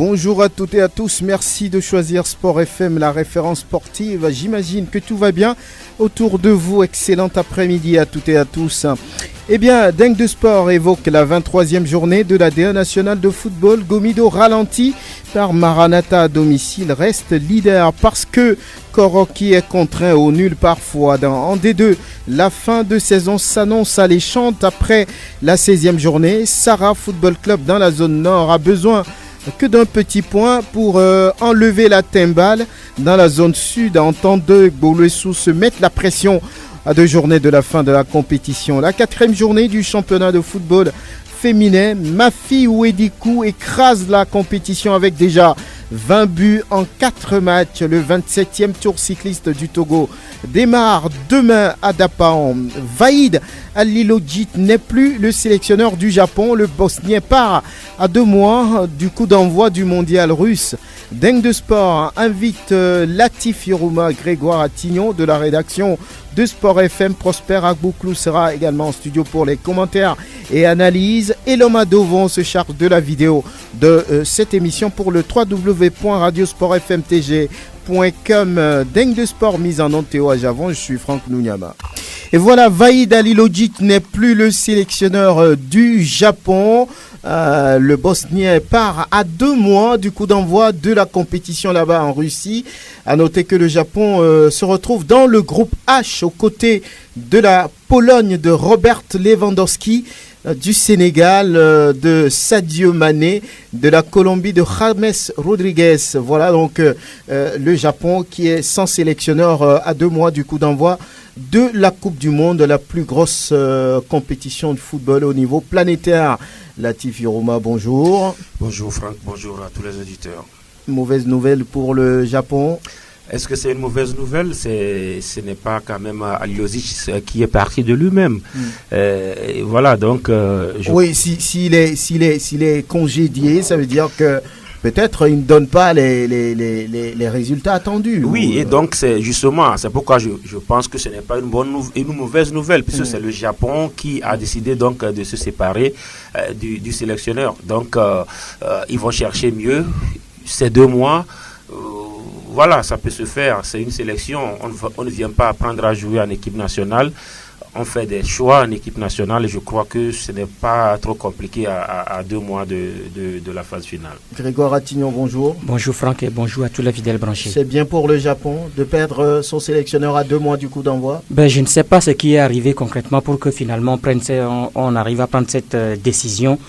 Bonjour à toutes et à tous, merci de choisir Sport FM, la référence sportive. J'imagine que tout va bien autour de vous. Excellent après-midi à toutes et à tous. Eh bien, Dingue de Sport évoque la 23e journée de la D1 nationale de football. Gomido ralenti par Maranatha à domicile reste leader parce que Koroki est contraint au nul parfois. En D2, la fin de saison s'annonce alléchante après la 16e journée. Sarah Football Club dans la zone nord a besoin que d'un petit point pour enlever la timbale. Dans la zone sud, en temps de Gbolesou se mettre la pression à 2 journées de la fin de la compétition. La 4e journée du championnat de football féminin, Mafi Ouedikou écrase la compétition avec déjà 20 buts en 4 matchs. Le 27e tour cycliste du Togo démarre demain à Dapaon. Vaïd Halilhodžić n'est plus le sélectionneur du Japon. Le Bosnien part à 2 mois du coup d'envoi du mondial russe. Dingue de Sport invite Latif Yorouma, Grégoire Attignon de la rédaction de Sport FM. Prosper Agbouklou sera également en studio pour les commentaires et analyses. Et Loma Dovon se charge de la vidéo de cette émission pour le www.radiosportfmtg.com. Dingue de Sport mise en onde Théo Ajavon. Je suis Franck Nounyama. Et voilà, Vaïd Halilhodžić n'est plus le sélectionneur du Japon. Le Bosnien part à 2 mois du coup d'envoi de la compétition là-bas en Russie. À noter que le Japon se retrouve dans le groupe H aux côtés de la Pologne de Robert Lewandowski, du Sénégal de Sadio Mané, de la Colombie de James Rodriguez. Voilà donc le Japon qui est sans sélectionneur à 2 mois du coup d'envoi de la Coupe du Monde, la plus grosse compétition de football au niveau planétaire. Latif Yorouma, bonjour. Bonjour Franck, bonjour à tous les auditeurs. Mauvaise nouvelle pour le Japon. Est-ce que c'est une mauvaise nouvelle? Ce n'est pas quand même Halilhodžić qui est parti de lui-même. Voilà, donc... Oui, s'il est congédié, ça veut dire que peut-être il ne donne pas les résultats attendus. Oui, et donc c'est pourquoi je pense que ce n'est pas une mauvaise nouvelle, puisque c'est le Japon qui a décidé donc de se séparer du sélectionneur. Donc ils vont chercher mieux ces 2 mois. Voilà, ça peut se faire. C'est une sélection. On ne vient pas apprendre à jouer en équipe nationale. On fait des choix en équipe nationale et je crois que ce n'est pas trop compliqué à 2 mois de la phase finale. Grégoire Attignon, bonjour. Bonjour Franck et bonjour à tous les fidèles branchés. C'est bien pour le Japon de perdre son sélectionneur à 2 mois du coup d'envoi? Je ne sais pas ce qui est arrivé concrètement pour que finalement on arrive à prendre cette décision.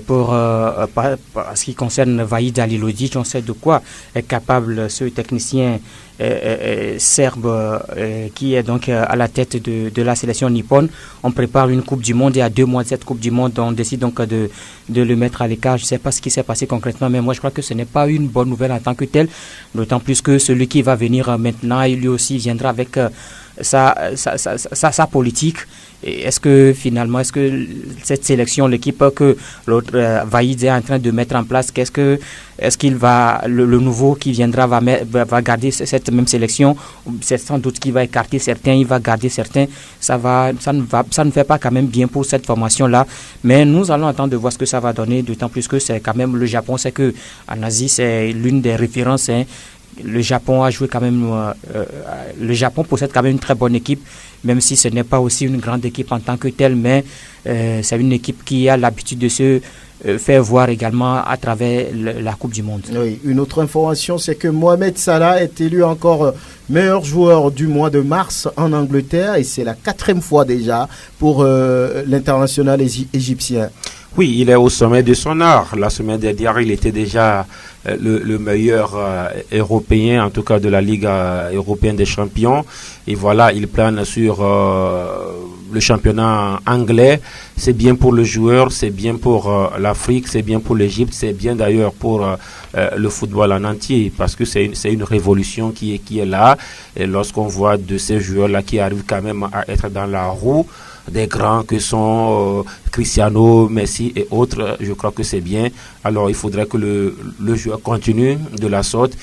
Pour ce qui concerne Vaïd Halilhodžić, on sait de quoi est capable ce technicien serbe qui est donc à la tête de la sélection nippone. On prépare une Coupe du Monde et à 2 mois de cette Coupe du Monde, on décide donc de le mettre à l'écart. Je ne sais pas ce qui s'est passé concrètement, mais moi je crois que ce n'est pas une bonne nouvelle en tant que telle, d'autant plus que celui qui va venir maintenant, lui aussi viendra avec sa politique. Et est-ce que cette sélection, l'équipe que l'autre Vaïd est en train de mettre en place, est-ce qu'il va, le nouveau qui viendra va garder cette même sélection? C'est sans doute qu'il va écarter certains, il va garder certains. Ça ne fait pas quand même bien pour cette formation-là. Mais nous allons attendre de voir ce que ça va donner, d'autant plus que c'est quand même le Japon, c'est que en Asie, c'est l'une des références. Le Japon a joué quand même. Le Japon possède quand même une très bonne équipe, même si ce n'est pas aussi une grande équipe en tant que telle, mais c'est une équipe qui a l'habitude de se faire voir également à travers la Coupe du Monde. Oui, une autre information, c'est que Mohamed Salah est élu encore meilleur joueur du mois de mars en Angleterre et c'est la 4e fois déjà pour l'international égyptien. Oui, il est au sommet de son art. La semaine dernière, il était déjà le meilleur européen, en tout cas de la Ligue européenne des champions. Et voilà, il plane sur le championnat anglais. C'est bien pour le joueur, c'est bien pour l'Afrique, c'est bien pour l'Égypte, c'est bien d'ailleurs pour le football en entier, parce que c'est une révolution qui est là. Et lorsqu'on voit de ces joueurs-là qui arrivent quand même à être dans la roue, des grands que sont Cristiano, Messi et autres, je crois que c'est bien. Alors il faudrait que le joueur continue de la sorte.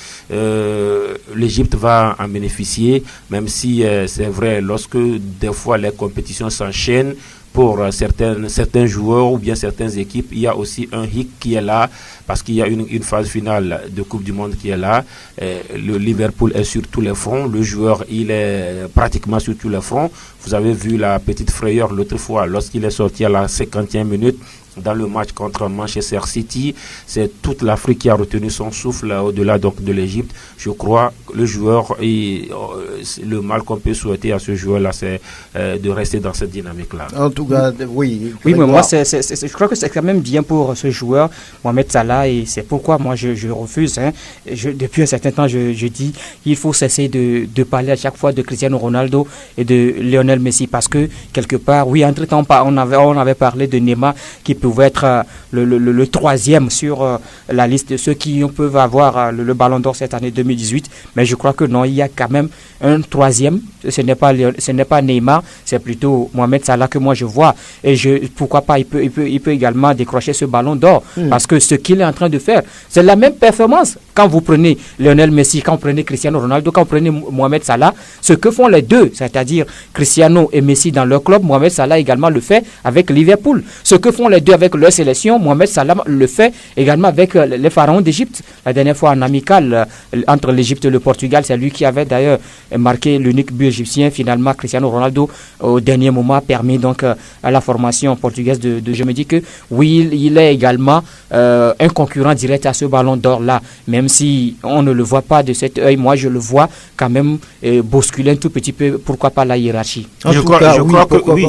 L'Égypte va en bénéficier, même si c'est vrai, lorsque des fois les compétitions s'enchaînent, pour certains joueurs ou bien certaines équipes, il y a aussi un hic qui est là parce qu'il y a une phase finale de Coupe du Monde qui est là. Le Liverpool est sur tous les fronts. Le joueur, il est pratiquement sur tous les fronts. Vous avez vu la petite frayeur l'autre fois lorsqu'il est sorti à la 50e minute dans le match contre Manchester City. C'est toute l'Afrique qui a retenu son souffle au-delà donc de l'Égypte. Je crois que le joueur, le mal qu'on peut souhaiter à ce joueur-là, c'est de rester dans cette dynamique-là. En tout cas, oui. Oui, mais moi, je crois que c'est quand même bien pour ce joueur, Mohamed Salah, et c'est pourquoi moi je refuse. Depuis un certain temps, je dis qu'il faut cesser de parler à chaque fois de Cristiano Ronaldo et de Lionel Messi, parce que quelque part, oui, entre-temps, on avait parlé de Neymar qui pouvait être le troisième sur la liste de ceux qui peuvent avoir le Ballon d'Or cette année 2018, mais je crois que non, il y a quand même un troisième. Ce n'est pas Neymar, c'est plutôt Mohamed Salah que moi je vois, et pourquoi pas il peut également décrocher ce Ballon d'Or, parce que ce qu'il est en train de faire, c'est la même performance. Quand vous prenez Lionel Messi, quand vous prenez Cristiano Ronaldo, quand vous prenez Mohamed Salah, ce que font les deux, c'est-à-dire Cristiano et Messi dans leur club, Mohamed Salah également le fait avec Liverpool. Ce que font les deux avec leur sélection, Mohamed Salah le fait également avec les pharaons d'Égypte. La dernière fois en amical entre l'Égypte et le Portugal, c'est lui qui avait d'ailleurs marqué l'unique but égyptien. Finalement, Cristiano Ronaldo, au dernier moment, a permis donc à la formation portugaise de je me dis que oui, il est également un concurrent direct à ce Ballon d'Or-là, même si on ne le voit pas de cet œil. Moi, je le vois quand même bousculer un tout petit peu, pourquoi pas la hiérarchie. Je crois que oui,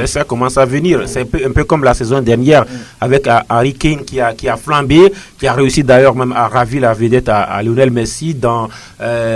ça commence à venir. C'est un peu comme la saison dernière avec Harry Kane qui a flambé, qui a réussi d'ailleurs même à ravir la vedette à Lionel Messi dans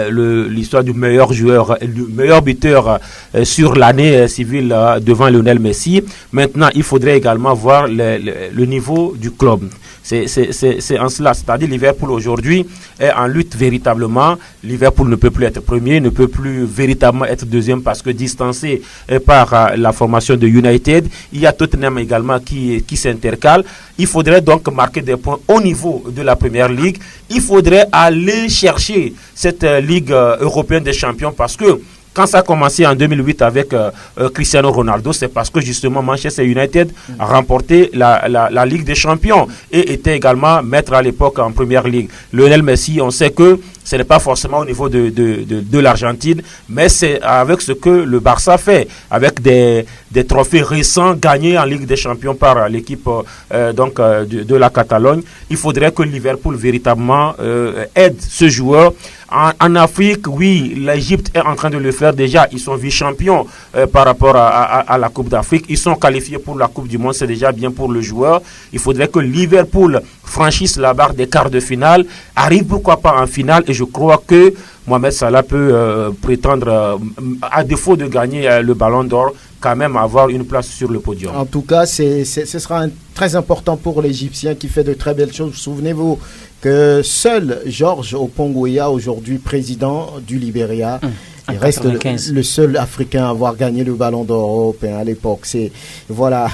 l'histoire du meilleur joueur, du meilleur buteur sur l'année civile devant Lionel Messi. Maintenant, il faudrait également voir le niveau du club. C'est en cela, c'est-à-dire Liverpool aujourd'hui est en lutte véritablement. Liverpool ne peut plus être premier, ne peut plus véritablement être deuxième parce que distancé par la formation de United. Il y a Tottenham également qui s'intercale. Il faudrait donc marquer des points au niveau de la Première Ligue. Il faudrait aller chercher cette Ligue européenne des champions parce que quand ça a commencé en 2008 avec Cristiano Ronaldo, c'est parce que justement Manchester United a remporté la Ligue des Champions et était également maître à l'époque en Première Ligue. Lionel Messi, on sait que ce n'est pas forcément au niveau de l'Argentine, mais c'est avec ce que le Barça fait, avec des trophées récents gagnés en Ligue des Champions par l'équipe de la Catalogne. Il faudrait que Liverpool véritablement aide ce joueur. En Afrique, oui, l'Égypte est en train de le faire déjà. Ils sont vice-champions par rapport à la Coupe d'Afrique. Ils sont qualifiés pour la Coupe du Monde. C'est déjà bien pour le joueur. Il faudrait que Liverpool franchisse la barre des quarts de finale, arrive pourquoi pas en finale. Et je crois que Mohamed Salah peut prétendre, à défaut de gagner le Ballon d'Or, quand même avoir une place sur le podium. En tout cas, ce sera très important pour l'Égyptien qui fait de très belles choses. Souvenez-vous que seul George Opongoya, aujourd'hui président du Libéria, il reste le seul Africain à avoir gagné le Ballon d'Or européen à l'époque. Voilà,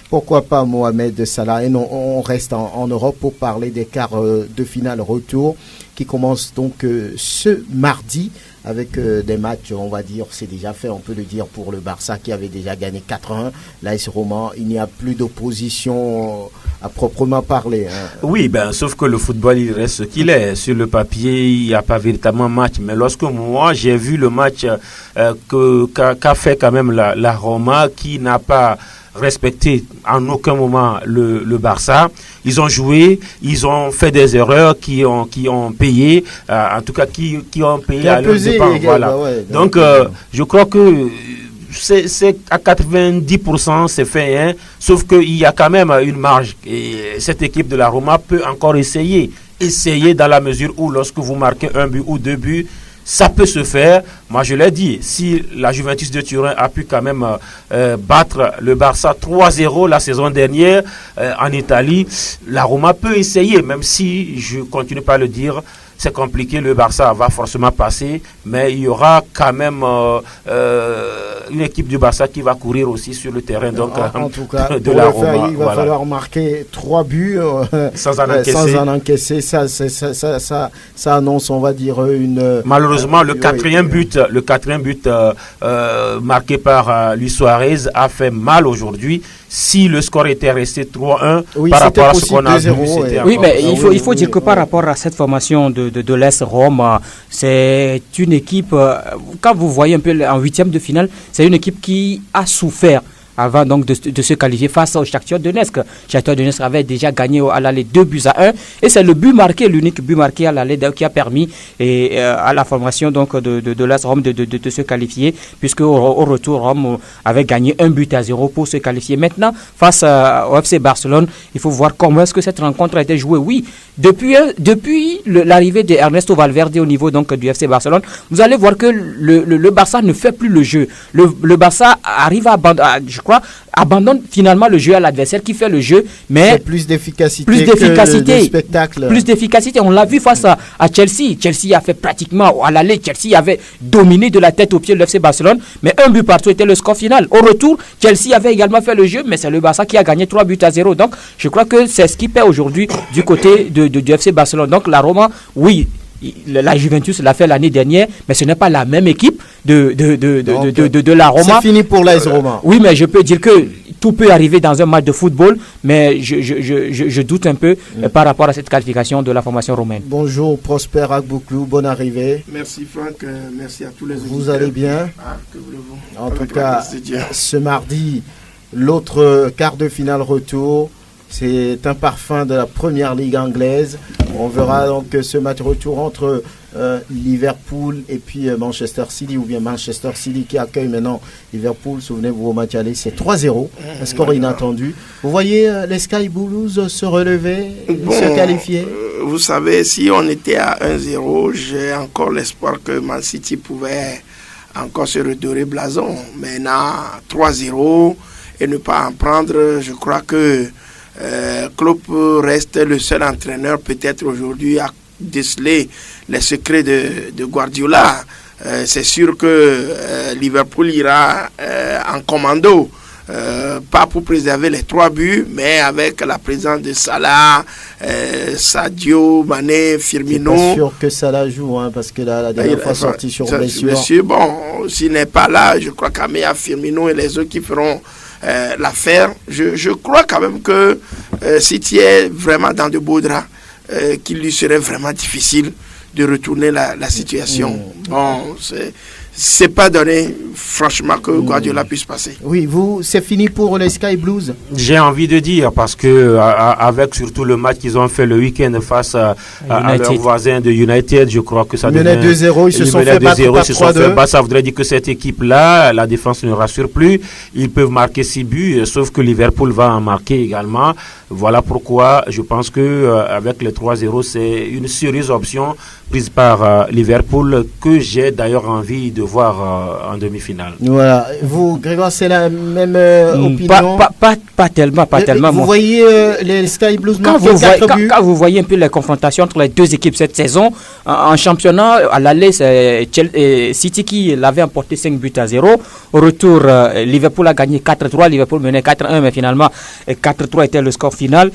pourquoi pas Mohamed Salah. Et non, on reste en Europe pour parler des quarts de finale retour qui commencent donc ce mardi avec des matchs, on va dire, c'est déjà fait, on peut le dire, pour le Barça qui avait déjà gagné 4-1. L'AS Roma, il n'y a plus d'opposition à proprement parler. Oui, sauf que le football, il reste ce qu'il est. Sur le papier, il n'y a pas véritablement match. Mais lorsque moi, j'ai vu le match qu'a fait quand même la Roma, qui n'a pas respecté en aucun moment le Barça. Ils ont joué, ils ont fait des erreurs qui ont payé, en tout cas qui ont payé à leur dépens. Voilà. Donc je crois que c'est à 90% c'est fait, sauf qu'il y a quand même une marge. Et cette équipe de la Roma peut encore essayer dans la mesure où lorsque vous marquez un but ou deux buts, ça peut se faire. Moi, je l'ai dit, si la Juventus de Turin a pu quand même battre le Barça 3-0 la saison dernière en Italie, la Roma peut essayer, même si je continue pas à le dire, c'est compliqué, le Barça va forcément passer, mais il y aura quand même une équipe du Barça qui va courir aussi sur le terrain. Donc, en tout cas, de la Roma, il va falloir marquer 3 buts sans en encaisser. Ça annonce, on va dire, une... Malheureusement, le quatrième but marqué par Luis Suarez a fait mal aujourd'hui. Si le score était resté 3-1 par rapport à ce qu'on a vu, c'était oui, mais il faut dire que par rapport à cette formation de l'Est Rome, c'est une équipe, quand vous voyez un peu en huitième de finale, c'est une équipe qui a souffert avant donc de se qualifier face au Shakhtar Donetsk. Shakhtar Donetsk avait déjà gagné à l'aller 2-1 et c'est le but marqué, l'unique but marqué à l'aller qui a permis à la formation donc de l'AS Rome de se qualifier, puisque au retour Rome avait gagné 1-0 pour se qualifier. Maintenant face au FC Barcelone, il faut voir comment est-ce que cette rencontre a été jouée. Oui, depuis l'arrivée de Ernesto Valverde au niveau donc du FC Barcelone, vous allez voir que le Barça ne fait plus le jeu. Le Barça arrive à abandonne finalement le jeu à l'adversaire qui fait le jeu, mais c'est plus d'efficacité que de spectacle. Plus d'efficacité, on l'a vu face à Chelsea. Chelsea a fait pratiquement à l'aller, Chelsea avait dominé de la tête aux pieds de l'FC Barcelone, mais 1 but partout était le score final. Au retour, Chelsea avait également fait le jeu, mais c'est le Barça qui a gagné 3-0. Donc je crois que c'est ce qui paie aujourd'hui du côté du FC Barcelone. Donc la Roma, oui, la Juventus l'a fait l'année dernière, mais ce n'est pas la même équipe de la Roma. C'est fini pour l'AS Roma. Oui, mais je peux dire que tout peut arriver dans un match de football, mais je doute un peu par rapport à cette qualification de la formation romaine. Bonjour Prosper Agbouklou, bonne arrivée. Merci Franck, merci à tous les auditeurs. Vous allez bien? Que voulez-vous? En tout cas, ce mardi, l'autre quart de finale retour. C'est un parfum de la première ligue anglaise. On verra donc ce match retour entre Liverpool et puis Manchester City, ou bien Manchester City qui accueille maintenant Liverpool. Souvenez-vous au match aller, c'est 3-0, un score inattendu. Vous voyez les Sky Blues se relever, se qualifier? Vous savez, si on était à 1-0, j'ai encore l'espoir que Man City pouvait encore se redorer blason. Maintenant, 3-0 et ne pas en prendre, je crois que Klopp reste le seul entraîneur peut-être aujourd'hui à déceler les secrets de Guardiola. C'est sûr que Liverpool ira en commando, pas pour préserver les 3 buts, mais avec la présence de Salah, Sadio, Mané, Firmino. Je suis pas sûr que Salah joue, parce que la dernière fois sorti sur blessure. Bon, s'il n'est pas là, je crois qu'Amea, Firmino et les autres qui feront l'affaire. Je crois quand même que City est vraiment dans de beaux draps, qu'il lui serait vraiment difficile de retourner la situation. Bon, c'est pas donné, franchement, que Guardiola puisse passer. Oui, c'est fini pour les Sky Blues? J'ai envie de dire, parce que avec surtout le match qu'ils ont fait le week-end face à leurs voisins de United, je crois que ça devient... 2-0, ils se sont fait battre par 3-2. Ça voudrait dire que cette équipe-là, la défense ne rassure plus. Ils peuvent marquer 6 buts, sauf que Liverpool va en marquer également. Voilà pourquoi je pense que avec les 3-0, c'est une sérieuse option prise par Liverpool, que j'ai d'ailleurs envie de voir en demi-finale. Voilà. Vous, Grégoire, c'est la même opinion? Pas tellement. Vous voyez les Sky Blues quand vous voyez un peu les confrontations entre les deux équipes cette saison, en championnat, à l'aller, c'est City qui l'avait emporté 5-0. Au retour, Liverpool a gagné 4-3. Liverpool menait 4-1, mais finalement, 4-3 était le score final.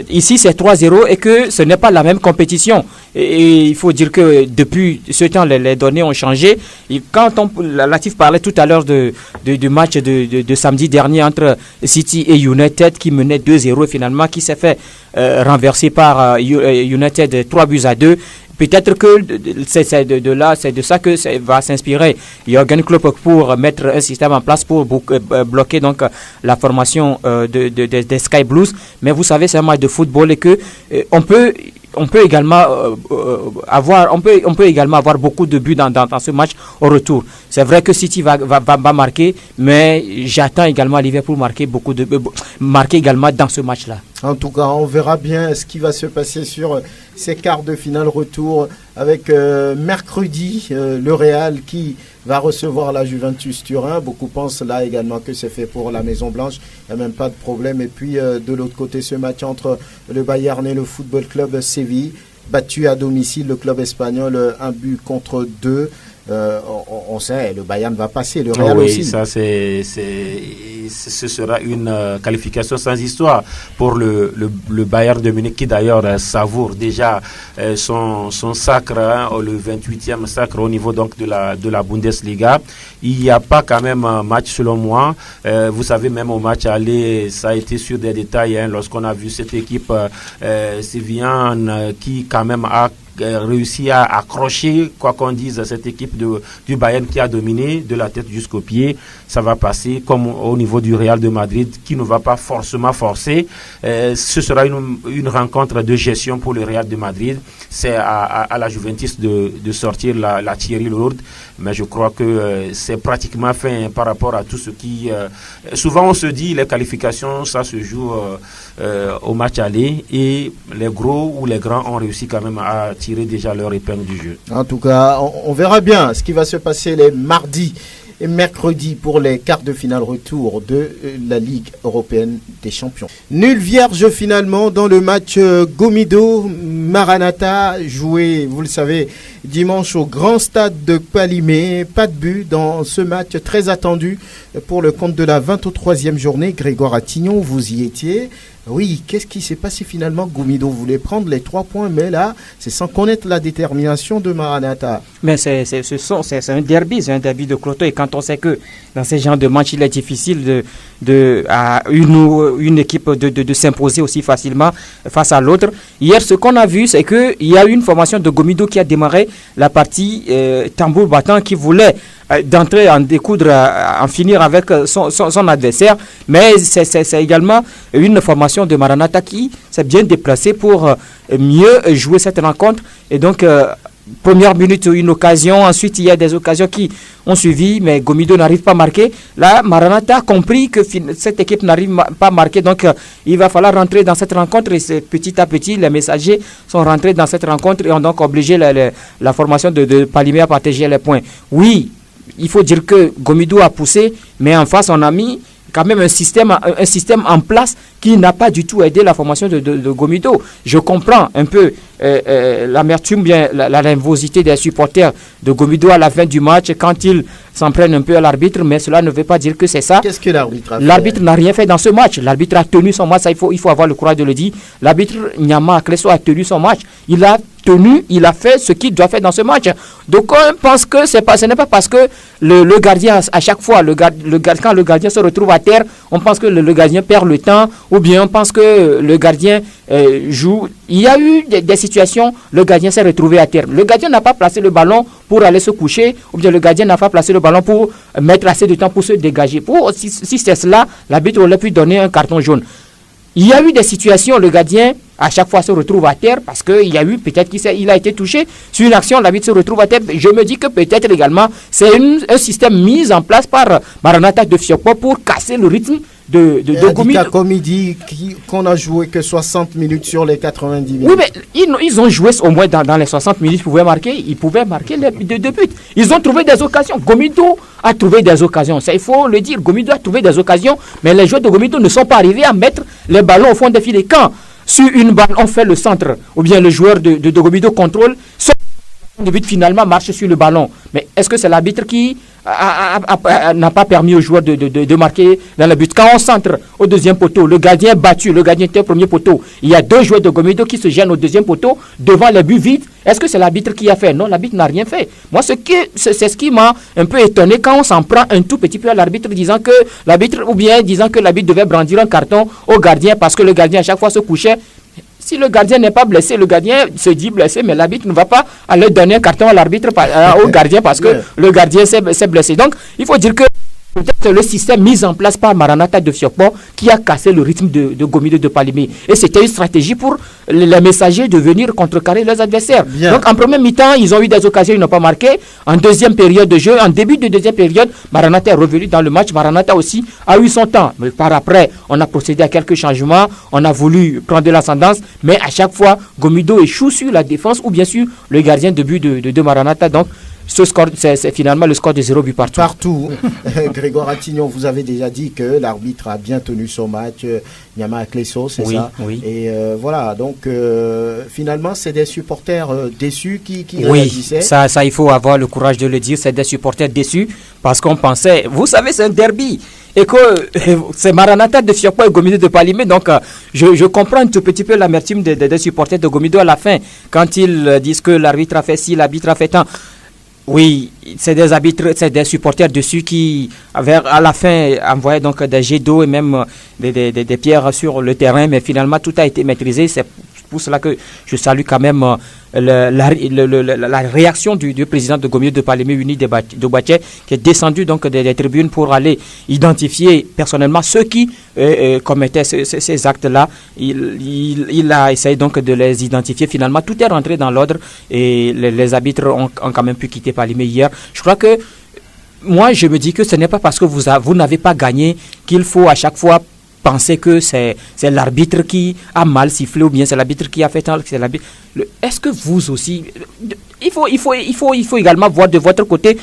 Ici, c'est 3-0 et que ce n'est pas la même compétition. Et il faut dire que depuis ce temps, les données ont changé. Et quand Latif parlait tout à l'heure du match de samedi dernier entre City et United qui menait 2-0 et finalement qui s'est fait renverser par United 3-2. Peut-être que c'est de ça que ça va s'inspirer Jürgen Klopp pour mettre un système en place pour bloquer donc la formation des Sky Blues. Mais vous savez, c'est un match de football et que on peut également avoir beaucoup de buts dans ce match au retour. C'est vrai que City va marquer, mais j'attends également Liverpool marquer également dans ce match-là. En tout cas, on verra bien ce qui va se passer sur ces quarts de finale retour avec mercredi le Real qui va recevoir la Juventus Turin. Beaucoup pensent là également que c'est fait pour la Maison Blanche. Il n'y a même pas de problème. Et puis de l'autre côté, ce match entre le Bayern et le Football Club Séville. Battu à domicile, le club espagnol 1-2. on sait, le Bayern va passer, le Real aussi. Oui, ça ce sera une qualification sans histoire pour le Bayern de Munich, qui d'ailleurs savoure déjà son sacre, le 28e sacre au niveau donc de la Bundesliga. Il n'y a pas quand même un match selon moi. Vous savez, même au match aller, ça a été sur des détails, lorsqu'on a vu cette équipe sévillane qui quand même a réussi à accrocher, quoi qu'on dise, cette équipe du Bayern qui a dominé de la tête jusqu'aux pieds. Ça va passer comme au niveau du Real de Madrid, qui ne va pas forcément forcer. Ce sera une rencontre de gestion pour le Real de Madrid. C'est à la Juventus de sortir la Thierry lourde, mais je crois que c'est pratiquement fait par rapport à tout ce qui... souvent on se dit les qualifications, ça se joue au match aller, et les gros ou les grands ont réussi quand même à tirer déjà leur épingle du jeu. En tout cas, on verra bien ce qui va se passer les mardis et mercredi pour les quarts de finale retour de la Ligue européenne des champions. Nul vierge finalement dans le match Gomido-Maranatha, joué, vous le savez, dimanche au grand stade de Palimé. Pas de but dans ce match très attendu pour le compte de la 23e journée. Grégoire Attignon, vous y étiez. Oui, qu'est-ce qui s'est passé finalement? Gomido voulait prendre les 3 points, mais là, c'est sans connaître la détermination de Maranatha. Mais c'est un derby, de Cloto. Et quand on sait que dans ces genres de matchs, il est difficile à une équipe de s'imposer aussi facilement face à l'autre. Hier, ce qu'on a vu, c'est qu'il y a eu une formation de Gomido qui a démarré la partie tambour battant, qui voulait d'entrer, en découdre, en finir avec son adversaire. Mais c'est également une formation de Maranatha qui s'est bien déplacée pour mieux jouer cette rencontre. Et donc, première minute, une occasion. Ensuite, il y a des occasions qui ont suivi, mais Gomido n'arrive pas à marquer. Là, Maranatha a compris que cette équipe n'arrive pas à marquer. Donc, il va falloir rentrer dans cette rencontre. Et petit à petit, les messagers sont rentrés dans cette rencontre et ont donc obligé la formation de Palimé à partager les points. Oui, il faut dire que Gomido a poussé, mais en face, on a mis quand même un système en place qui n'a pas du tout aidé la formation de Gomido. Je comprends un peu l'amertume, bien la nervosité des supporters de Gomido à la fin du match quand ils s'en prennent un peu à l'arbitre, mais cela ne veut pas dire que c'est ça. Qu'est-ce que l'arbitre a fait? L'arbitre n'a rien fait dans ce match. L'arbitre a tenu son match, ça, il faut avoir le courage de le dire. L'arbitre Nyama Akleso a tenu son match. Il a fait ce qu'il doit faire dans ce match. Donc on pense que ce n'est pas parce que le gardien, à chaque fois, quand le gardien se retrouve à terre, on pense que le gardien perd le temps, ou bien on pense que le gardien joue. Il y a eu des situations, le gardien s'est retrouvé à terre. Le gardien n'a pas placé le ballon pour aller se coucher, ou bien le gardien n'a pas placé le ballon pour mettre assez de temps pour se dégager. Si c'est cela, l'arbitre aurait pu donner un carton jaune. Il y a eu des situations, le gardien à chaque fois se retrouve à terre parce qu'il y a eu, peut-être qu'il a été touché sur une action, l'arbitre se retrouve à terre. Je me dis que peut-être également c'est un système mis en place par Maranatha de Fiokpo pour casser le rythme de Gomido. Comme il dit qu'on a joué que 60 minutes sur les 90 minutes. Oui, mais ils ont joué au moins dans les 60 minutes, ils pouvaient marquer les 2 buts. Ils ont trouvé des occasions. Gomido a trouvé des occasions. Ça, il faut le dire. Gomido a trouvé des occasions, mais les joueurs de Gomido ne sont pas arrivés à mettre les ballons au fond des filets. Quand sur une balle, on fait le centre, ou bien le joueur de Gomido contrôle, le but finalement marche sur le ballon. Mais est-ce que c'est l'arbitre qui n'a pas permis aux joueurs de marquer dans le but? Quand on centre au deuxième poteau, le gardien est battu, le gardien était au premier poteau. Il y a 2 joueurs de Gomido qui se gênent au deuxième poteau devant les buts vides. Est-ce que c'est l'arbitre qui a fait? Non, l'arbitre n'a rien fait. Moi, c'est ce qui m'a un peu étonné quand on s'en prend un tout petit peu à l'arbitre, disant que l'arbitre devait brandir un carton au gardien parce que le gardien à chaque fois se couchait. Si le gardien n'est pas blessé, le gardien se dit blessé, mais l'arbitre ne va pas aller donner un carton à l'arbitre au gardien parce que le gardien s'est blessé. Donc, il faut dire que peut-être le système mis en place par Maranatha de Fiokpo qui a cassé le rythme de Gomido de Palimé. Et c'était une stratégie pour les messagers de venir contrecarrer leurs adversaires. Bien. Donc en première mi-temps, ils ont eu des occasions, ils n'ont pas marqué. En deuxième période de jeu, en début de deuxième période, Maranatha est revenu dans le match. Maranatha aussi a eu son temps. Mais par après, on a procédé à quelques changements. On a voulu prendre de l'ascendance. Mais à chaque fois, Gomido échoue sur la défense ou bien sûr le gardien de but de Maranatha. Donc ce score, c'est finalement le score de 0 but partout. Partout. Grégoire Attignon, vous avez déjà dit que l'arbitre a bien tenu son match. Nyama Akleso, c'est ça. Oui. Et voilà, donc finalement, c'est des supporters déçus qui oui, réagissaient. Ça, il faut avoir le courage de le dire. C'est des supporters déçus parce qu'on pensait, vous savez, c'est un derby. Et que c'est Maranatha de Fiokpo et Gomido de Palimé. Donc, je comprends un tout petit peu l'amertume des supporters de Gomido à la fin. Quand ils disent que l'arbitre a fait ci, l'arbitre a fait tant. Oui, c'est des arbitres, c'est des supporters dessus qui, à la fin, envoyaient donc des jets d'eau et même des pierres sur le terrain. Mais finalement, tout a été maîtrisé. C'est pour cela que je salue quand même la réaction du président de Gomido de Palimé Uni de Baché, qui est descendu donc des tribunes pour aller identifier personnellement ceux qui commettaient ces actes-là. Il a essayé donc de les identifier. Finalement, tout est rentré dans l'ordre et les arbitres ont quand même pu quitter Palimé hier. Je crois que moi, je me dis que ce n'est pas parce que vous n'avez pas gagné qu'il faut à chaque fois penser que c'est l'arbitre qui a mal sifflé ou bien c'est l'arbitre qui a fait tant. Est-ce que vous aussi, il faut également voir de votre côté,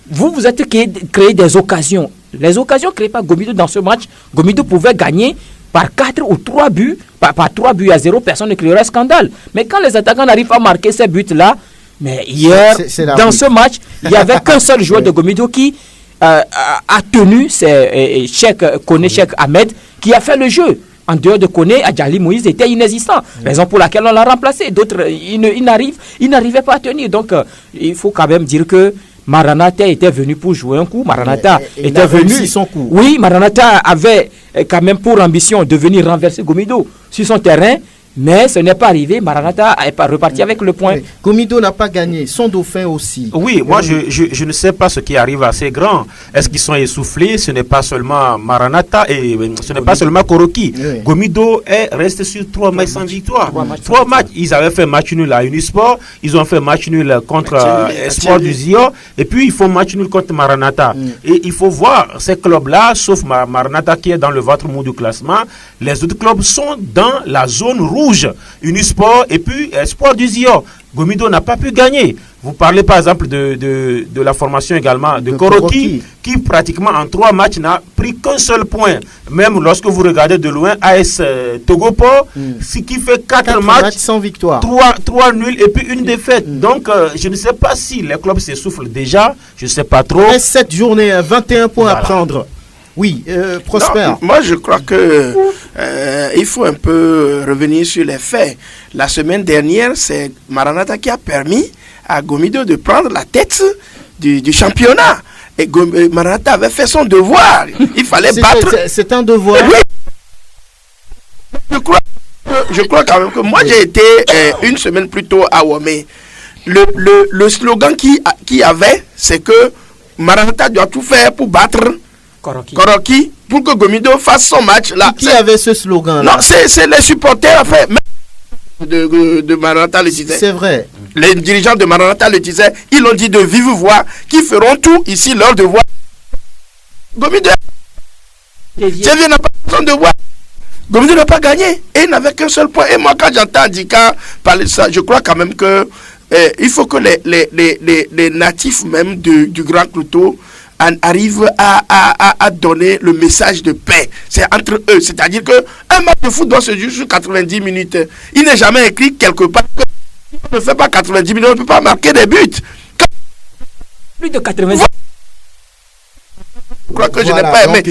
vous êtes créé des occasions. Les occasions créées par Gomido dans ce match, Gomido pouvait gagner par 4 ou 3 buts, par 3 buts à 0, personne ne créerait scandale. Mais quand les attaquants n'arrivent pas à marquer ces buts-là, mais hier, dans ce match, il n'y avait qu'un seul joueur de Gomido qui a tenu, c'est Kone Cheikh Ahmed, qui a fait le jeu. En dehors de Kone, Adjali Moïse était inexistant. Raison pour laquelle on l'a remplacé. D'autres, ils n'arrivaient pas à tenir. Donc, il faut quand même dire que Maranatha était venu pour jouer un coup. Maranatha était venu. Son coup. Oui, Maranatha avait quand même pour ambition de venir renverser Gomido sur son terrain. Mais ce n'est pas arrivé. Maranatha est reparti avec le point. Oui. Gomido n'a pas gagné. Son dauphin aussi. Oui, moi je ne sais pas ce qui arrive à ces grands. Est-ce qu'ils sont essoufflés? Ce n'est pas seulement Maranatha et ce n'est pas seulement Koroki. Oui. Gomido est resté sur 3 matchs sans victoire. 3 matchs. Ils avaient fait match nul à Unisport. Ils ont fait match nul contre Espoir du Zio. Et puis ils font match nul contre Maranatha. Et il faut voir ces clubs-là, sauf Maranatha qui est dans le ventre mou du classement. Les autres clubs sont dans la zone rouge. Unisport et puis Espoir du Zio. Gomido n'a pas pu gagner. Vous parlez par exemple de la formation également de Koroki, qui pratiquement en 3 matchs n'a pris qu'un seul point. Même lorsque vous regardez de loin AS Togopo, ce qui fait 4 matchs sans victoire, 3 nuls et puis une défaite. Donc je ne sais pas si les clubs s'essoufflent déjà, je ne sais pas trop. 7 journées, 21 points à prendre. Oui, Prosper. Non, moi, je crois que il faut un peu revenir sur les faits. La semaine dernière, c'est Maranatha qui a permis à Gomido de prendre la tête du championnat. Et Maranatha avait fait son devoir. Il fallait battre. C'est un devoir. Oui. Je crois quand même que moi, j'ai été une semaine plus tôt à Wamé. Le slogan qui avait, c'est que Maranatha doit tout faire pour battre Koroki, pour que Gomido fasse son match là. Qui avait ce slogan là? Non, c'est les supporters en fait. De Maranatha le disaient. C'est vrai. Les dirigeants de Maranatha le disaient. Ils l'ont dit de vive voix, qui feront tout ici leur devoir. Gomido n'a pas son devoir. Gomido n'a pas gagné et il n'avait qu'un seul point. Et moi, quand j'entends Dika parler de ça, je crois quand même que il faut que les natifs même du Grand Cloutot arrive à donner le message de paix. C'est entre eux. C'est-à-dire qu'un match de foot doit se jouer sur 90 minutes. Il n'est jamais écrit quelque part que si on ne fait pas 90 minutes, on ne peut pas marquer des buts. Plus de 90 minutes. Je crois que je n'ai pas aimé.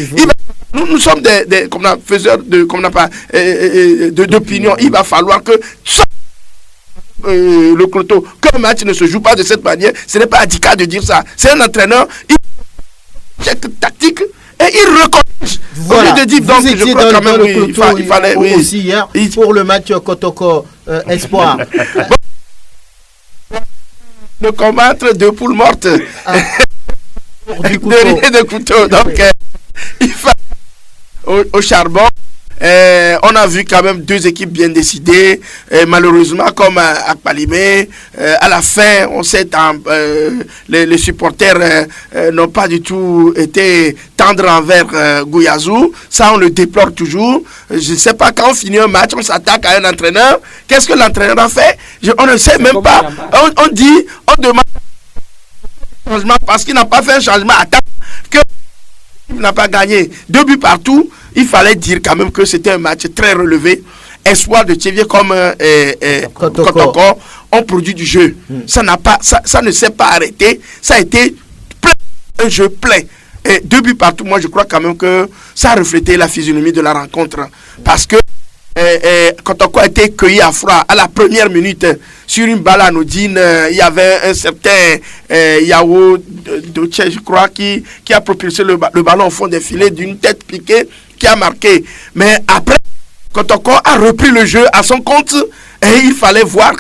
Nous sommes des faiseurs d'opinion. Il va falloir que le Cloutot, qu'un match ne se joue pas de cette manière, ce n'est pas Adika de dire ça. C'est un entraîneur. Tactique et il reconnaît. Voilà. De dire, donc, je crois quand même il fallait aussi hier pour le match Kotoko Espoir. Le combattre 2 poules mortes du couteau. de couteau. Donc il fallait au charbon. On a vu quand même 2 équipes bien décidées. Malheureusement, comme à Palimé, à la fin, on sait les supporters n'ont pas du tout été tendres envers Gouiazou. Ça, on le déplore toujours. Je ne sais pas, quand on finit un match, on s'attaque à un entraîneur. Qu'est-ce que l'entraîneur a fait? On ne sait même pas. On demande changement parce qu'il n'a pas fait un changement à temps que il n'a pas gagné 2 buts partout. Il fallait dire quand même que c'était un match très relevé. Espoir de Tchévier comme Kotoko ont produit du jeu. Ça ne s'est pas arrêté. Ça a été un jeu plein. Et 2 buts partout, moi je crois quand même que ça a reflété la physionomie de la rencontre. Parce que Kotoko a été cueilli à froid à la première minute sur une balle anodine. Il y avait un certain Yao Doche, je crois, qui a propulsé le ballon au fond des filets d'une tête piquée qui a marqué. Mais après, Kotoko a repris le jeu à son compte. Et il fallait voir,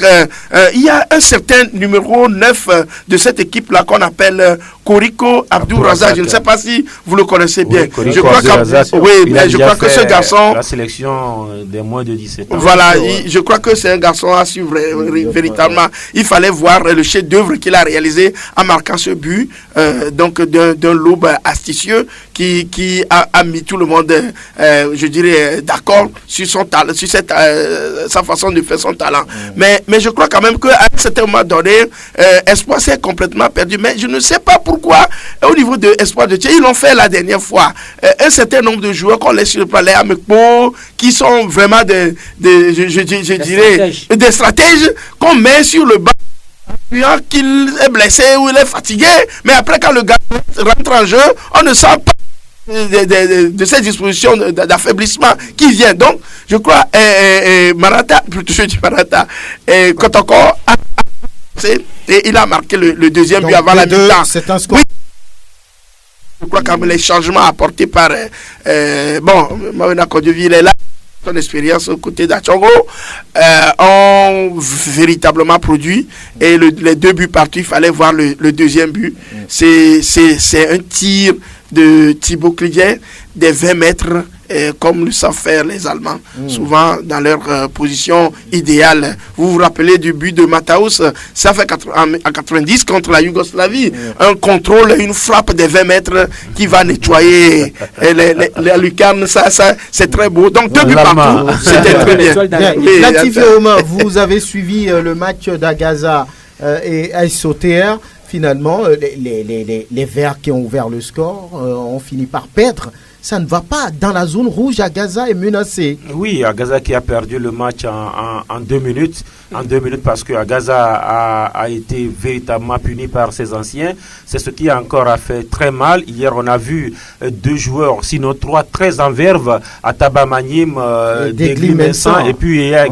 il y a un certain numéro 9 de cette équipe-là qu'on appelle Koriko Abdou Razak. Je ne sais pas si vous le connaissez bien. Oui, je crois que ce garçon... La sélection des moins de 17 ans. Voilà, je crois que c'est un garçon à suivre véritablement. Il fallait voir le chef-d'œuvre qu'il a réalisé en marquant ce but, donc d'un lobe astucieux qui a mis tout le monde, je dirais, d'accord sur son talent, sur sa façon de faire son talent. Mais je crois quand même qu'à un certain moment donné, Espoir s'est complètement perdu. Mais je ne sais pas pourquoi, au niveau de Espoir de Tchèque, ils l'ont fait la dernière fois. Un certain nombre de joueurs qu'on laisse sur le plan, les Amekpo, qui sont vraiment des stratèges qu'on met sur le banc. Qu'il est blessé ou il est fatigué. Mais après, quand le gars rentre en jeu, on ne sent pas de ces dispositions d'affaiblissement qui vient. Donc, je crois, Marata, plutôt je dis Marata, Kotoko a et il a marqué le deuxième but avant la mi-temps. C'est un score. Oui. Je crois que les changements apportés par Mawena Kodjoville est là. Son expérience aux côtés d'Achongo ont véritablement produit et les 2 buts partout, il fallait voir le deuxième but. C'est un tir de Thibaut Clidier des 20 mètres comme le savent faire les Allemands, souvent dans leur position idéale. Vous vous rappelez du but de Mataus, ça fait en 90 contre la Yougoslavie, un contrôle, une frappe des 20 mètres qui va nettoyer les lucarnes, ça c'est très beau. Donc 2 buts partout, c'était très bien. Latif Ouma, vous avez suivi le match d'Agaza et SOTR. Finalement, les Verts qui ont ouvert le score ont fini par perdre. Ça ne va pas. Dans la zone rouge, Agaza est menacé. Oui, Agaza qui a perdu le match en 2 minutes. En 2 minutes parce que Agaza a été véritablement puni par ses anciens. C'est ce qui encore a fait très mal. Hier, on a vu 2 joueurs, sinon 3, très en verve, à Tabamanim, Degli Mensah, et puis il y a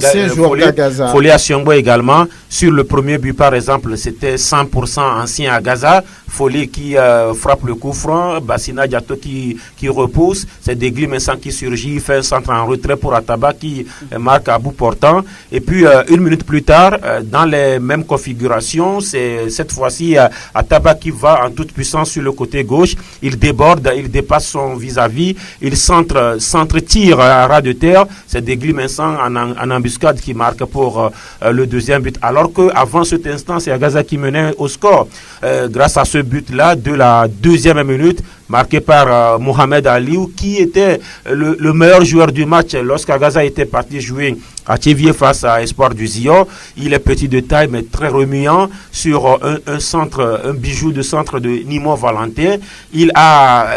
Folé Asiongbo également. Sur le premier but, par exemple, c'était 100% ancien Agaza. Folé qui frappe le coup franc, Bassina Diato qui repousse, c'est Degli Mensah qui surgit, il fait un centre en retrait pour Ataba qui marque à bout portant. Et puis, 1 minute plus tard, dans les mêmes configurations, c'est cette fois-ci Ataba qui va en toute puissance sur le côté gauche. Il déborde, il dépasse son vis-à-vis, il centre-tire à ras de terre. C'est Degli Mensah en embuscade qui marque pour le deuxième but. Alors qu'avant cet instant, c'est Agaza qui menait au score. Grâce à ce but-là, de la 2e minute, marqué par Mohamed Aliou, qui était le meilleur joueur du match lorsqu'Agaza était parti jouer à Tchévier face à Espoir du Zion. Il est petit de taille, mais très remuant sur un bijou de centre de Nimo Valentin. Il a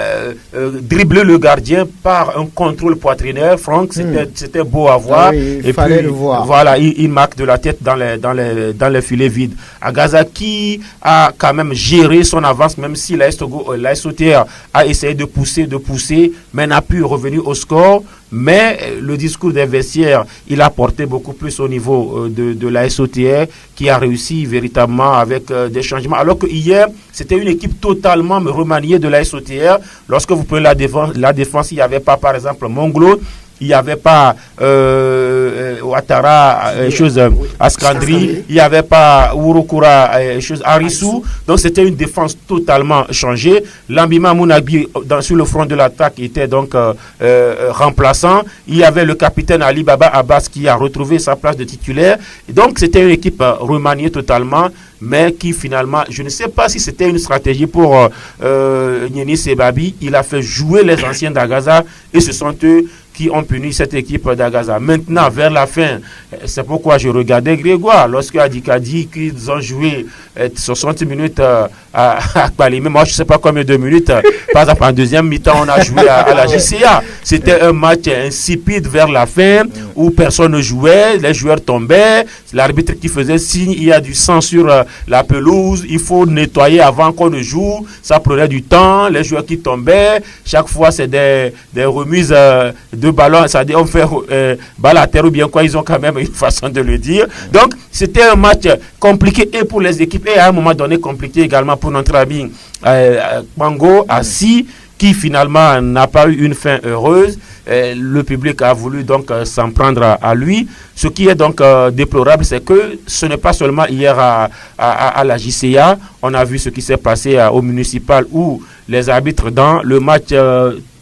dribblé le gardien par un contrôle poitrinaire. Franck, c'était beau à voir. Oui, il fallait le voir. Voilà, il marque de la tête dans les filets vides. Agaza qui a quand même géré son avance, même si la SOTR a essayé de pousser, mais n'a pu revenir au score. Mais le discours des vestiaires, il a porté beaucoup plus au niveau de la SOTR qui a réussi véritablement avec des changements. Alors que hier, c'était une équipe totalement remaniée de la SOTR. Lorsque vous prenez la défense, il n'y avait pas, par exemple, Monglo. Il n'y avait pas Ouattara, Askandri, il n'y avait pas Urukura, Arissou. Donc c'était une défense totalement changée. Lambima Mounabi sur le front de l'attaque était donc remplaçant. Il y avait le capitaine Ali Baba Abbas qui a retrouvé sa place de titulaire. Et donc c'était une équipe remaniée totalement, mais qui finalement, je ne sais pas si c'était une stratégie pour Nieni Sebabi. Il a fait jouer les anciens d'Agaza et ce sont eux qui ont puni cette équipe d'Agaza. Maintenant, vers la fin, c'est pourquoi je regardais Grégoire, lorsque Adika dit qu'ils ont joué 60 minutes à Kpalimé, moi je ne sais pas combien de minutes, par exemple en deuxième mi-temps on a joué à la JCA. C'était un match insipide vers la fin, où personne ne jouait, les joueurs tombaient, l'arbitre qui faisait signe, il y a du sang sur la pelouse, il faut nettoyer avant qu'on ne joue, ça prenait du temps, les joueurs qui tombaient, chaque fois c'est des remises de ballons, c'est-à-dire on fait balle à terre ou bien quoi, ils ont quand même une façon de le dire. Donc c'était un match compliqué et pour les équipes et à un moment donné compliqué également pour notre ami Kpango Assi, qui finalement n'a pas eu une fin heureuse. Le public a voulu donc s'en prendre à lui. Ce qui est donc déplorable, c'est que ce n'est pas seulement hier à la JCA. On a vu ce qui s'est passé au municipal où les arbitres dans le match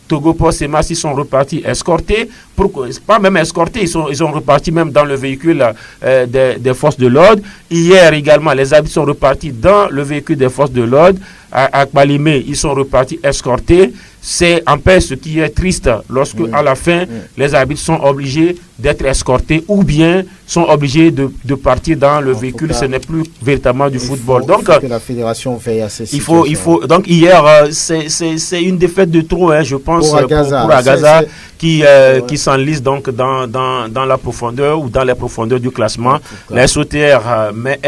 Togo Port et Massi sont repartis escortés. Pas même escortés, ils ont reparti même dans le véhicule des forces de l'ordre. Hier également, les arbitres sont repartis dans le véhicule des forces de l'ordre. À Kpalimé, ils sont repartis escortés. C'est en paix ce qui est triste lorsque à la fin les arbitres sont obligés d'être escortés ou bien sont obligés de partir dans le véhicule. Ce n'est plus véritablement du football. Donc que la fédération veille à ces situations. Il faut donc hier c'est une défaite de trop, je pense, pour Agaza qui s'enlise donc dans la profondeur ou dans les profondeurs du classement. La SOTR met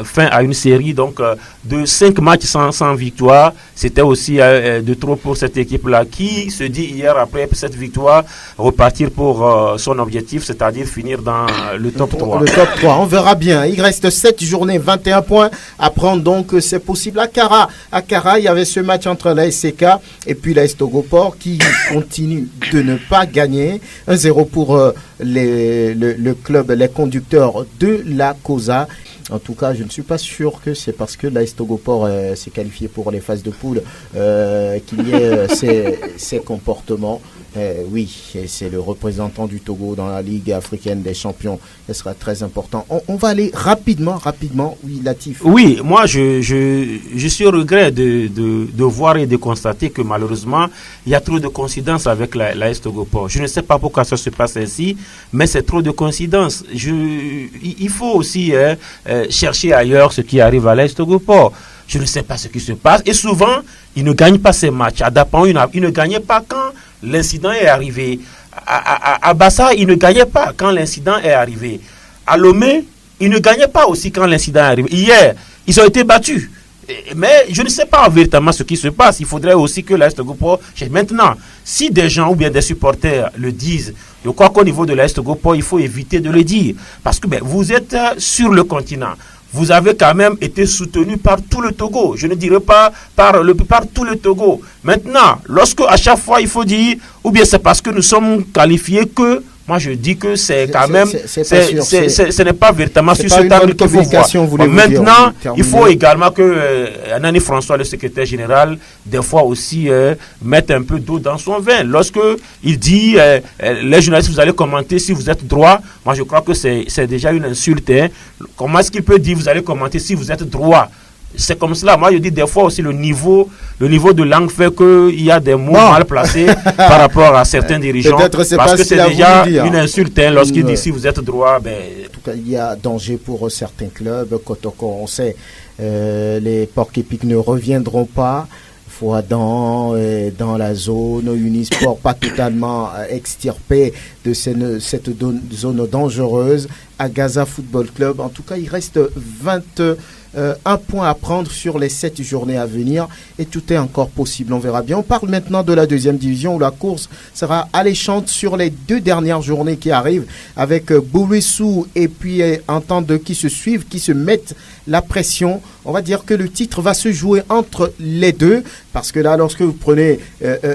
fin à une série donc de 5 matchs sans victoire. C'était aussi de trop pour cette équipe-là qui se dit hier, après cette victoire, repartir pour son objectif, c'est-à-dire finir dans le top 3. Le top 3, on verra bien. Il reste 7 journées, 21 points à prendre, donc c'est possible. À Kara, il y avait ce match entre la SCK et puis la Togo Port qui continue de ne pas gagner. 1-0 pour le club, les conducteurs de la COSA. En tout cas, je ne suis pas sûr que c'est parce que l'AS Togo Port s'est qualifié pour les phases de poule qu'il y ait ces comportements. Oui, c'est le représentant du Togo dans la Ligue africaine des champions. Ce sera très important. On va aller rapidement. Oui, Latif. Oui, moi, je suis au regret de voir et de constater que malheureusement, il y a trop de coïncidences avec l'AS Togo Port. Je ne sais pas pourquoi ça se passe ainsi, mais c'est trop de coïncidences. Il faut aussi chercher ailleurs ce qui arrive à l'AS Togo Port. Je ne sais pas ce qui se passe. Et souvent, ils ne gagnent pas ces matchs. À Dapan, ils ne gagnaient pas quand l'incident est arrivé. À Bassa, ils ne gagnaient pas quand l'incident est arrivé. À Lomé, ils ne gagnaient pas aussi quand l'incident est arrivé. Hier, ils ont été battus. Mais je ne sais pas véritablement ce qui se passe. Il faudrait aussi que l'AS Togo Port... Maintenant, si des gens ou bien des supporters le disent, je crois qu'au niveau de l'AS Togo Port, il faut éviter de le dire. Parce que vous êtes sur le continent. Vous avez quand même été soutenu par tout le Togo. Je ne dirais pas par tout le Togo. Maintenant, lorsque à chaque fois il faut dire, ou bien c'est parce que nous sommes qualifiés que, moi je dis que c'est quand même, ce n'est pas véritablement sur ce table qu'il faut voir. Maintenant, il faut également que Nani François, le secrétaire général, des fois aussi mette un peu d'eau dans son vin. Lorsque il dit, les journalistes, vous allez commenter si vous êtes droit, moi je crois que c'est déjà une insulte. Comment est-ce qu'il peut dire, vous allez commenter si vous êtes droit? C'est comme cela. Moi, je dis des fois aussi le niveau de langue fait qu'il y a des mots mal placés par rapport à certains dirigeants. Parce que c'est déjà une insulte lorsqu'il dit si vous êtes droit. En tout cas, il y a danger pour certains clubs. Kotoko, on sait, les Porc-Épic ne reviendront pas. Fouadan dans la zone, Unisport pas totalement extirpé de cette zone dangereuse. Agaza Football Club, en tout cas, il reste 21 points à prendre sur les 7 journées à venir et tout est encore possible, on verra bien. On parle maintenant de la deuxième division où la course sera alléchante sur les 2 dernières journées qui arrivent avec Bouessou et puis Entente qui se suivent, qui se mettent la pression. On va dire que le titre va se jouer entre les deux parce que là, lorsque vous prenez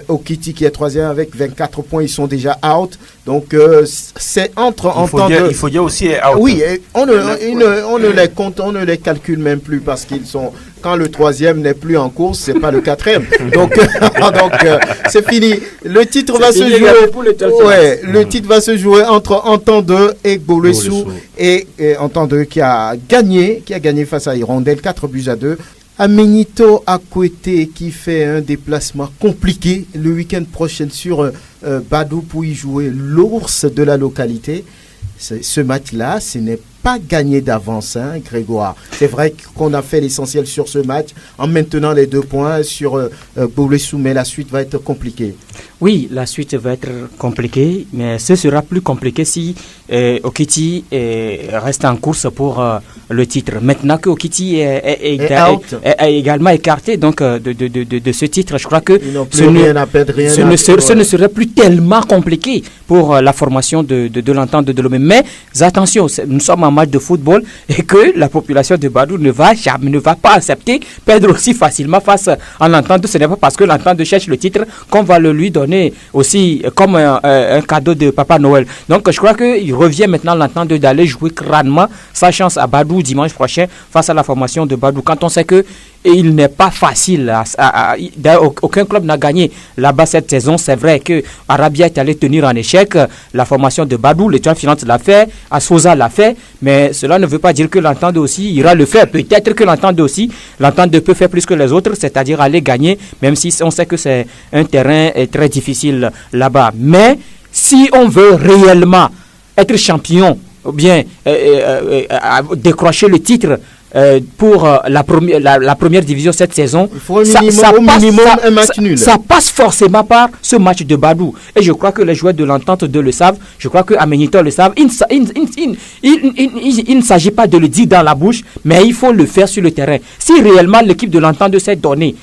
Okiti qui est 3e avec 24 points, ils sont déjà out. Donc, c'est entre Entente. Il faut dire aussi out. Oui, on ne les compte, on ne les calcule même plus parce qu'ils sont... Quand le 3e n'est plus en course, c'est pas le 4e. Donc, c'est fini. Le titre va se jouer. Le titre va se jouer entre Entente et Bouessou et Entente qui a gagné face à Hirondelle 4-2. Amenito Akwete qui fait un déplacement compliqué le week-end prochain sur Badou pour y jouer l'ours de la localité. Ce match-là, ce n'est pas gagné d'avance, hein, Grégoire. C'est vrai qu'on a fait l'essentiel sur ce match en maintenant les 2 points sur Boulessou, mais la suite va être compliquée. Oui, la suite va être compliquée, mais ce sera plus compliqué si Okiti reste en course pour le titre. Maintenant que Okiti est également écarté donc, de ce titre, je crois que ce ne serait plus tellement compliqué pour la formation de l'entente de Lomé. Mais attention, nous sommes en match de football et que la population de Badou ne va pas accepter perdre aussi facilement face à l'entente. Ce n'est pas parce que l'entente cherche le titre qu'on va le lui donner aussi comme un cadeau de Papa Noël. Donc je crois qu'il revient maintenant l'entente d'aller jouer crânement sa chance à Badou dimanche prochain face à la formation de Badou. Quand on sait que il n'est pas facile, aucun club n'a gagné là-bas cette saison. C'est vrai que Arabia est allé tenir en échec la formation de Badou, l'Étoile Filante l'a fait, Asfoza l'a fait, mais cela ne veut pas dire que l'entente aussi ira le faire. Peut-être que l'entente peut faire plus que les autres, c'est-à-dire aller gagner, même si on sait que c'est un terrain très difficile là-bas. Mais si on veut réellement être champion, ou bien décrocher le titre pour la première division cette saison, il faut au minimum un match nul. Ça passe forcément par ce match de Badou. Et je crois que les joueurs de l'entente le savent. Je crois que Amenito le savent. Il ne s'agit pas de le dire dans la bouche, mais il faut le faire sur le terrain. Si réellement l'équipe de l'entente s'est donnée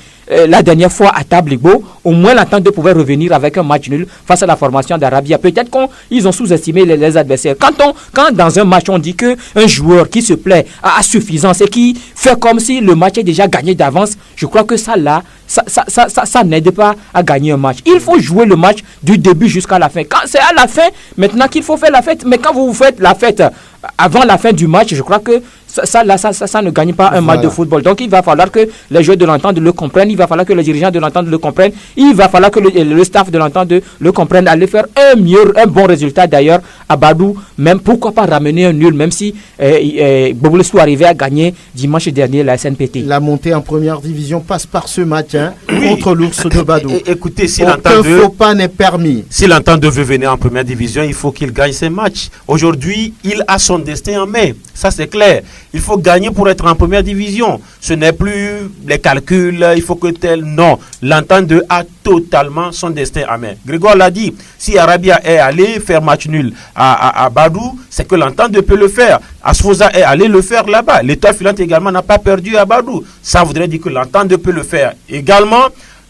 la dernière fois à Tabligo, au moins l'entente pouvait revenir avec un match nul face à la formation d'Arabia. Peut-être qu'ils ont sous-estimé les adversaires. Quand dans un match on dit qu'un joueur qui se plaît à suffisance et qui fait comme si le match est déjà gagné d'avance, je crois que ça n'aide pas à gagner un match. Il faut jouer le match du début jusqu'à la fin. Quand c'est à la fin, maintenant qu'il faut faire la fête, mais quand vous faites la fête avant la fin du match, je crois que ça ne gagne pas un match de football. Donc il va falloir que les joueurs de l'entente le comprennent, il va falloir que les dirigeants de l'entente le comprennent, il va falloir que le staff de l'entente le comprenne, aller faire un bon résultat d'ailleurs à Badou, même pourquoi pas ramener un nul, même si Bobolesou arrivait à gagner dimanche dernier la SNPT. La montée en première division passe par ce match contre l'ours de Badou. Écoutez, si aucun faux pas n'est permis. Si l'entente veut venir en première division, il faut qu'il gagne ses matchs. Aujourd'hui, il a son destin en main. Ça, c'est clair. Il faut gagner pour être en première division. Ce n'est plus les calculs, il faut que tel. Non. L'entente a totalement son destin en main. Grégoire l'a dit. Si Arabia est allé faire match nul à Badou, c'est que l'entente peut le faire. Asfoza est allé le faire là-bas. L'Étoile Filante également n'a pas perdu à Badou. Ça voudrait dire que l'entente peut le faire. Également,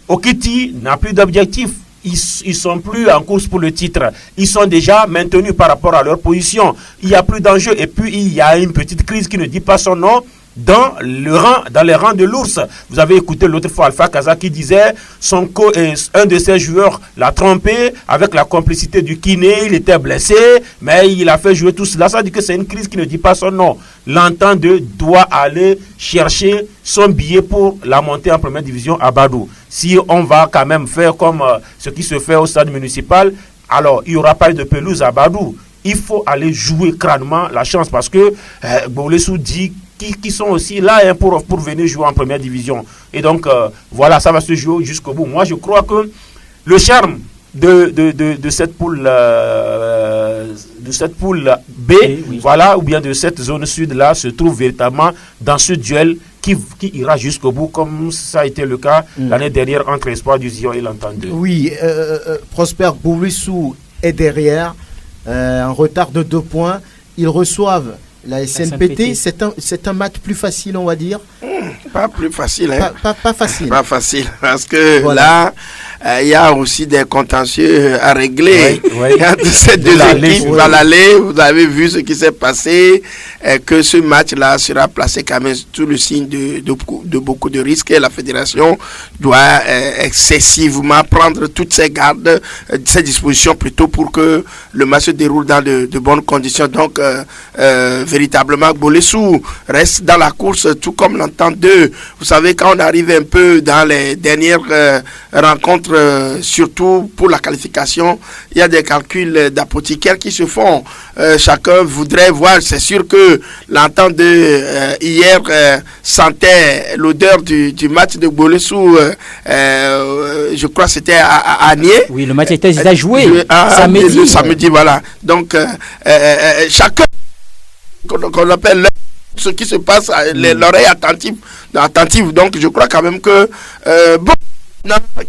Okiti n'a plus d'objectif. Ils sont plus en course pour le titre. Ils sont déjà maintenus par rapport à leur position. Il n'y a plus d'enjeu. Et puis, il y a une petite crise qui ne dit pas son nom dans les rangs de l'ours. Vous avez écouté l'autre fois Alpha Kaza qui disait un de ses joueurs l'a trompé avec la complicité du kiné. Il était blessé, mais il a fait jouer tout cela. Ça dit que c'est une crise qui ne dit pas son nom. L'entente doit aller chercher son billet pour la montée en première division à Badou. Si on va quand même faire comme ce qui se fait au stade municipal, alors il n'y aura pas de pelouse à Badou. Il faut aller jouer crânement la chance parce que Boulessou dit qui sont aussi là pour venir jouer en première division. Et donc, voilà, ça va se jouer jusqu'au bout. Moi, je crois que le charme de cette poule B, oui. Voilà, ou bien de cette zone sud-là, se trouve véritablement dans ce duel qui ira jusqu'au bout, comme ça a été le cas l'année dernière entre Espoir du Zion et l'Entente. Oui, Prosper Boulessou est derrière, en retard de 2 points. Ils reçoivent la SNPT. C'est un match plus facile, on va dire. Pas plus facile, hein. Pas facile. Pas facile, parce que voilà. Là, il y a aussi des contentieux à régler. Oui. Entre ces deux équipes, à l'aller, vous avez vu ce qui s'est passé, que ce match-là sera placé quand même sous le signe de beaucoup de risques et la fédération doit excessivement prendre toutes ses gardes, ses dispositions plutôt pour que le match se déroule dans de bonnes conditions. Donc, véritablement, Boulessou reste dans la course, tout comme l'entente 2. Vous savez, quand on arrive un peu dans les dernières rencontres surtout pour la qualification, il y a des calculs d'apothicaires qui se font. Chacun voudrait voir, c'est sûr que l'entente de hier sentait l'odeur du match de Bolesou, je crois que c'était à Nier. Oui, le match était déjà joué samedi. Samedi, voilà. Donc, chacun, qu'on appelle ce qui se passe, l'oreille attentive. Donc, je crois quand même que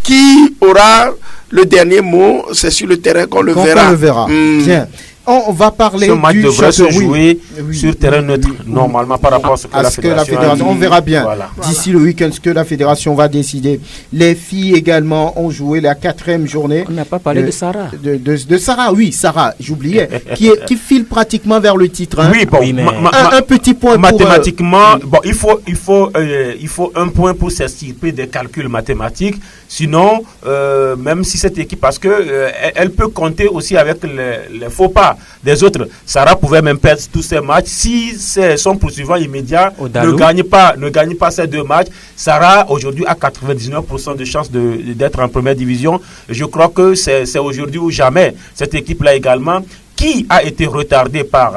qui aura le dernier mot, c'est sur le terrain qu'on le verra. Bien. On va parler ce match du devrait se jouer oui, sur terrain neutre, normalement, par rapport à ce que la fédération on verra bien. Voilà. D'ici le week-end, ce que la fédération va décider. Les filles également ont joué la 4e journée. On n'a pas parlé de Sarah. De Sarah, oui, Sarah, j'oubliais, qui file pratiquement vers le titre. Hein. Oui, bon, oui, mais un petit point mathématiquement, bon, il faut un point pour s'extirper des calculs mathématiques. Sinon, même si cette équipe, parce que elle peut compter aussi avec les faux pas des autres. Sarah pouvait même perdre tous ses matchs. Si son poursuivant immédiat ne gagne pas ces 2 matchs, Sarah aujourd'hui a 99% de chances d'être en première division. Je crois que c'est aujourd'hui ou jamais. Cette équipe-là également, qui a été retardée par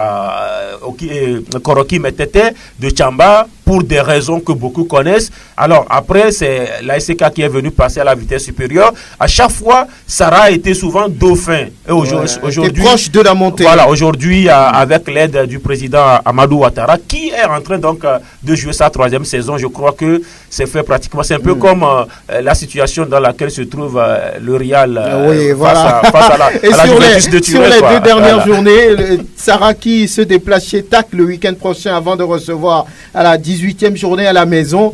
Koroki Metete de Tchamba pour des raisons que beaucoup connaissent. Alors après, c'est l'ASK qui est venu passer à la vitesse supérieure. À chaque fois, Sarah a été souvent dauphin. Et aujourd'hui, proche de la montée. Voilà, aujourd'hui, avec l'aide du président Amadou Ouattara, qui est en train donc de jouer sa 3e saison, je crois que c'est fait pratiquement. C'est un peu comme la situation dans laquelle se trouve le Real face à la Juventus de Turin. Sur les 2 dernières journées, Sarah qui se déplace chez TAC le week-end prochain avant de recevoir à la 18e journée à la maison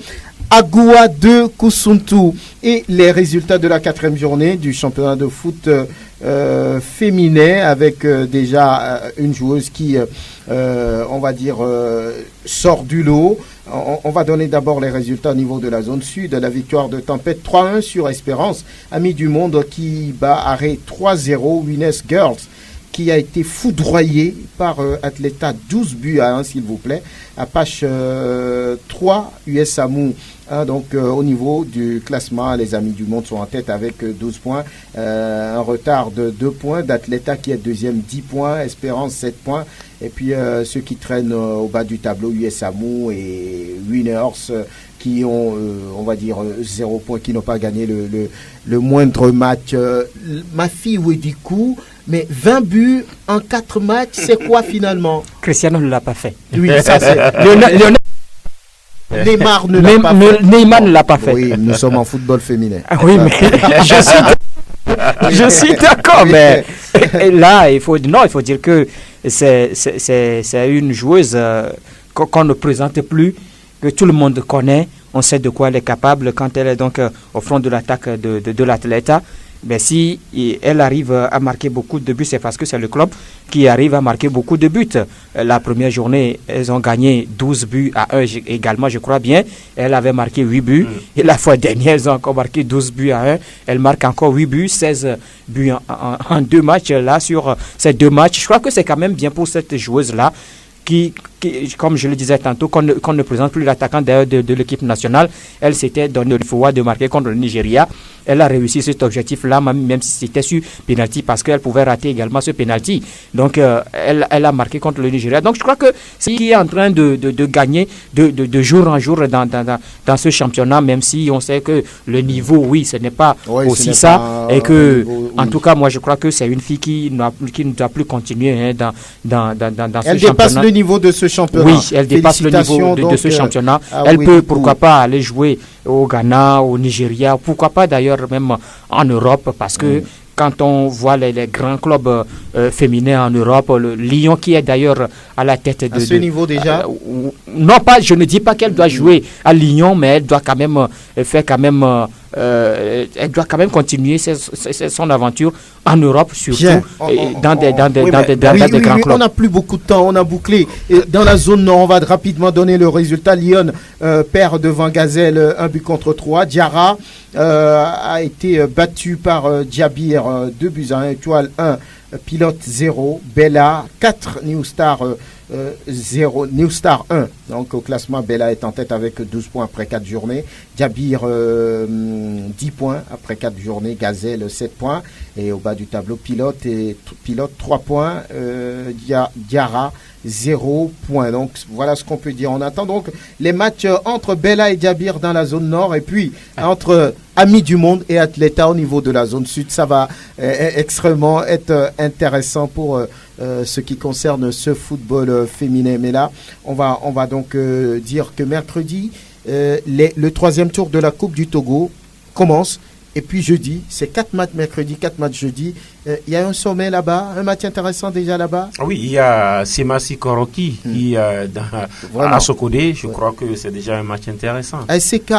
Agoua de Kusuntu. Et les résultats de la 4e journée du championnat de foot féminin avec déjà une joueuse qui, on va dire, sort du lot. On va donner d'abord les résultats au niveau de la zone sud. La victoire de Tempête 3-1 sur Espérance. Amis du Monde qui bat arrêt 3-0 Winners Girls, qui a été foudroyé par Atleta 12-1, s'il vous plaît. Apache 3, USAMU 1. Donc, au niveau du classement, les Amis du Monde sont en tête avec 12 points. Un retard de 2 points. D'Atleta qui est 2e, 10 points. Espérance, 7 points. Et puis, ceux qui traînent au bas du tableau, USAMU et Winners, qui ont, on va dire, 0 points, qui n'ont pas gagné le moindre match. Ma fille Wedikou, mais 20 buts en 4 matchs, c'est quoi finalement? Cristiano ne l'a pas fait. Oui, ça c'est... Neymar ne l'a pas fait. Neymar ne l'a pas fait. Oui, nous sommes en football féminin. Oui, mais je suis d'accord, mais là, il faut dire que c'est une joueuse qu'on ne présente plus, que tout le monde connaît. On sait de quoi elle est capable quand elle est donc au front de l'attaque de l'Atleta. Mais si elle arrive à marquer beaucoup de buts, c'est parce que c'est le club qui arrive à marquer beaucoup de buts. La première journée, elles ont gagné 12 buts à 1 également, je crois bien. Elle avait marqué 8 buts. Et la fois dernière, elles ont encore marqué 12 buts à 1. Elle marque encore 8 buts, 16 buts en 2 matchs. Là, sur ces 2 matchs, je crois que c'est quand même bien pour cette joueuse-là. Qui, comme je le disais tantôt, qu'on ne présente plus l'attaquant de l'équipe nationale. Elle s'était donné le devoir de marquer contre le Nigeria. Elle a réussi cet objectif-là, même si c'était sur penalty, parce qu'elle pouvait rater également ce penalty. Donc, elle a marqué contre le Nigeria. Donc, je crois que c'est qui est en train de gagner de jour en jour dans ce championnat, même si on sait que le niveau, oui, ce n'est pas aussi ça. Et que, niveau, en tout cas, moi, je crois que c'est une fille qui ne doit plus continuer dans ce championnat. Elle dépasse le niveau de ce championnat. Oui, elle dépasse le niveau de ce championnat. Elle peut, pourquoi pas, aller jouer au Ghana, au Nigeria, pourquoi pas d'ailleurs même en Europe, parce que quand on voit les grands clubs féminins en Europe, le Lyon qui est d'ailleurs à la tête de... À ce niveau déjà non, pas, je ne dis pas qu'elle doit jouer à Lyon, mais elle doit quand même faire quand même... elle doit quand même continuer son aventure en Europe, surtout dans des grands clubs. On n'a plus beaucoup de temps, on a bouclé. Et dans la zone nord, on va rapidement donner le résultat. Lyon perd devant Gazelle 1 but contre 3. Diarra a été battu par Djabir 2 buts à 1, Étoile 1. Pilote 0, Bella 4, New Star 0, New Star 1. Donc au classement, Bella est en tête avec 12 points après 4 journées. Jabir 10 points après 4 journées. Gazelle 7 points. Et au bas du tableau, Pilote 3 points. Diarra 0 points. Donc voilà ce qu'on peut dire. On attend donc les matchs entre Bella et Jabir dans la zone nord et puis entre Amis du Monde et Athleta au niveau de la zone sud. Ça va extrêmement être intéressant pour ce qui concerne ce football féminin. Mais là, on va donc dire que mercredi, le troisième tour de la Coupe du Togo commence. Et puis jeudi, c'est 4 matchs mercredi, 4 matchs jeudi. Il y a un sommet là-bas, un match intéressant déjà là-bas. Oui, il y a Semasi Koroki qui à Sokodé. Je crois que c'est déjà un match intéressant. SK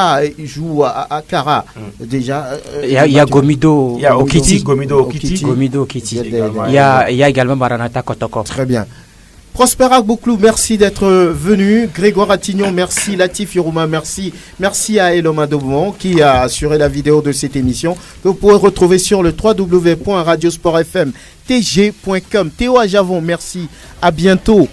joue à Kara déjà. Il y a Gomido Okiti. Gomido Okiti. Il y a également Maranatha Kotoko. Très bien. Prospera Bouklou, merci d'être venu. Grégoire Attignon, merci. Latif Yorouma, merci. Merci à Eloma Dobon qui a assuré la vidéo de cette émission que vous pourrez retrouver sur le www.radiosportfmtg.com. Théo Ajavon, merci. À bientôt.